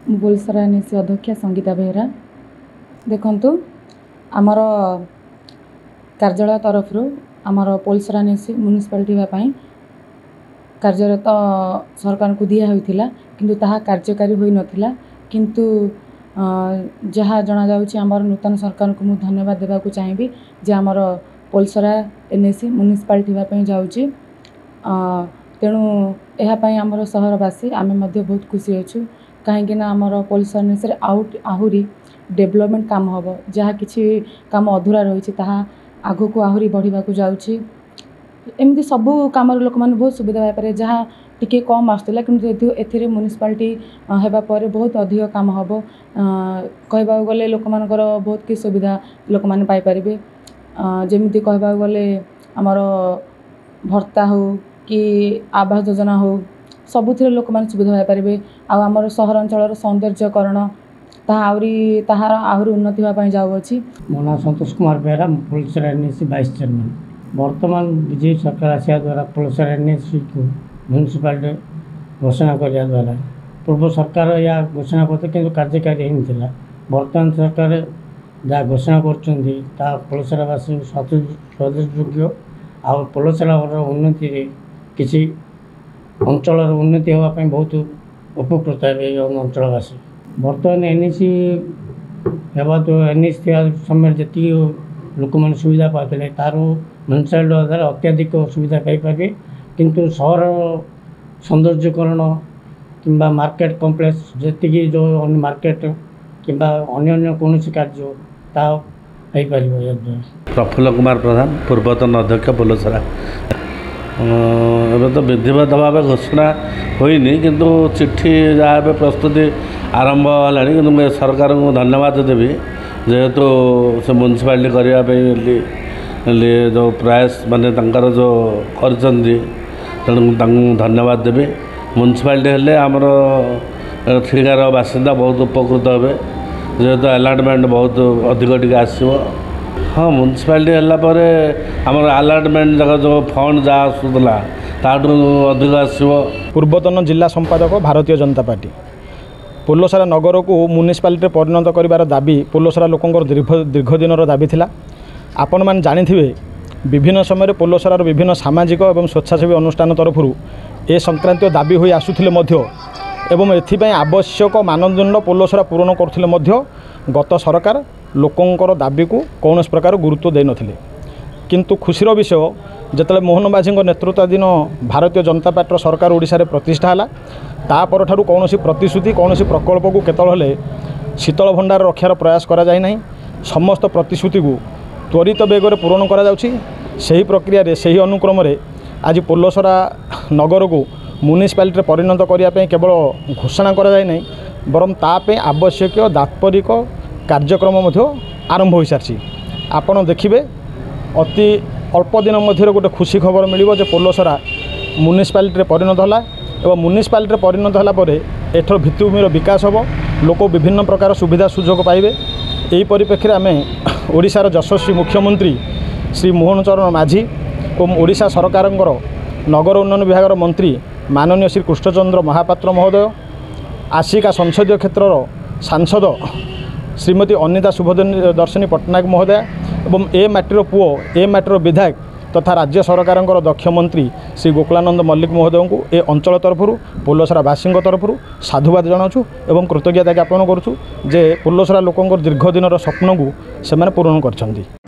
बोलसरा NAC अध्यक्षा संगीता बेहरा देखंतु आमर कार्यालय तरफ आमर पोलसरा एनएसी म्युनिसिपालिटी भाई कार्यरत सरकार को दिया होइथिला किंतु ताहा कार्यकारी होई नथिला किंतु जहाँ जना जाउची आमर नूतन सरकार को मु धन्यवाद देबा को चाहिबी जे आमर पोलसरा एनएसी म्युनिसिपालिटी भाई जाउची तेणु यह आमर सहरवासी आमे मध्य बहुत खुशी अच्छु कहीं आमर पोलसरा एनएसी आहुरी डेवलपमेंट काम हम जहाँ किसी काम अधूरा रही आग को आहरी बढ़ा जाऊँगी एमती सबू कम लोक मैंने बहुत सुविधा हो जहाँ टिके कम आसला कि ए म्युनिसिपालिटी होगापर बहुत अधिक काम हम कहवा गले लोक मानकर बहुत कि सुविधा लोक मैंने पाइपर जमी कहवा गले आमर भत्ता हो कि आवास योजना हो सबुथ लोक मैंने सुविधा हो पारे आमर सहरांचल सौंदर्यकरण ताहार आहरी उन्नति होगापी जाऊँगी। मो ना Santosh Kumar Behera Polasara NAC vice chairman. वर्तमान बीजेपी सरकार आसा द्वारा पोलसरा एनएसी को म्युनिसिपालिटी घोषणा करने द्वारा पूर्व सरकार या घोषणा करते कि कार्यकारी होता वर्तमान सरकार जहाँ घोषणा कर पोलसरावासी स्वदेशयोग्य आ पोलसरा उन्नति किसी अंचल उन्नति होगापी बहुत उपकृत है अंचलवासी। बर्तमान एनएसी हेबा तो एनएसी समय जी लोक मैंने सुविधा पाते तार म्युनिसिपालिटी द्वारा अत्याधिक सुविधा पाइपर किंतु सहर सौंदर्यकरण कि मार्केट कम्प्लेक्स जी जो मार्केट कि अन्य कौन कार्य तापर। प्रफुल्ल कुमार प्रधान पूर्वतन अध्यक्ष पोलसरा एवं तो विधिवत भाव घोषणा होनी किंतु चिट्ठी जहाँ प्रस्तुति आरंभ है कि सरकार को धन्यवाद देवी जेहेतु से म्युनिसिपालिटी करने जो प्रयास माने जो कर तेणु धन्यवाद देवी। म्युनिसिपालिटी हेले आमर ठिकार बासिंदा बहुत उपकृत हे जेहेतु अलाटमेंट बहुत अधिक टी आसो। हाँ म्युनिसिपालिटी है आमर अलाटमेंट जगह जो फंड जहाँ आसूला ताठू अधिक आसो। पूर्वतन जिला संपादक भारतीय जनता पार्टी पोलसरा नगर को म्युनिसिपालिटी परिणत कर दाबी पोलसरा लोकंर दीर्घ दिन दाबी थिला। आपण मैंने जानी विभिन्न समय पोलसरार विभिन्न सामाजिक और स्वेच्छासेवी अनुष्ठान तरफ ए संक्रांत दाबी हो आसुथिले एवं एथिपाई आवश्यक मानदंड पोलसरा पूरण करुथिले गत सरकार लोकंर दाबी को कौन प्रकार गुरुत्व दे नथिले किंतु खुशीर विषय जिते मोहन माझी नेतृत्वाधीन भारतीय जनता पार्टी सरकार ओडिशा रे प्रतिष्ठा है तापर ठारू कौन प्रतिश्रुति कौन प्रकल्प को केतले शीतल भंडार रक्षार प्रयास करा जाय नहीं समस्त प्रतिश्रुति को त्वरित बेगर पूरण करा जाउछि। सही प्रक्रिया रे सही अनुक्रम रे आज पोलसरा नगर को म्युनिसिपालिटी परिणत करने केवल घोषणा करा जाय नहीं बरं तापे आवश्यक दात्परिक कार्यक्रम आरंभ हो सारी। आपण देखिए अति अल्प दिन मध्य गोटे खुशी खबर मिल जे पोलसरा म्युनिसिपालिटी परिणत है और म्युनिसिपालिटी परिणत होगापर एठर भित्तिभूमिर विकास हम लोक विभिन्न प्रकार सुविधा सुजोग पाइबे। यही परिप्रेक्षी आम ओडिशार यशस्वी मुख्यमंत्री श्री मोहन चरण माझी और ओडिशा सरकार नगर उन्नयन विभाग मंत्री माननीय श्री कृष्णचंद्र महापात्र महोदय आसिका संसदीय क्षेत्र सांसद श्रीमती अनिता शुभदर्शिनी पट्टनायक महोदया एवं ए माटीर पुओ ए माटीर विधायक तथा राज्य सरकार दक्ष मंत्री श्री गोकुलानंद मल्लिक महोदय को ए अंचल तरफ पोलसरावासी तरफ साधुवाद जनाऊँ एवं कृतज्ञता ज्ञापन करुँ जे पोलसरा लोकंर दीर्घ दिन स्वप्न को से पूरण कर।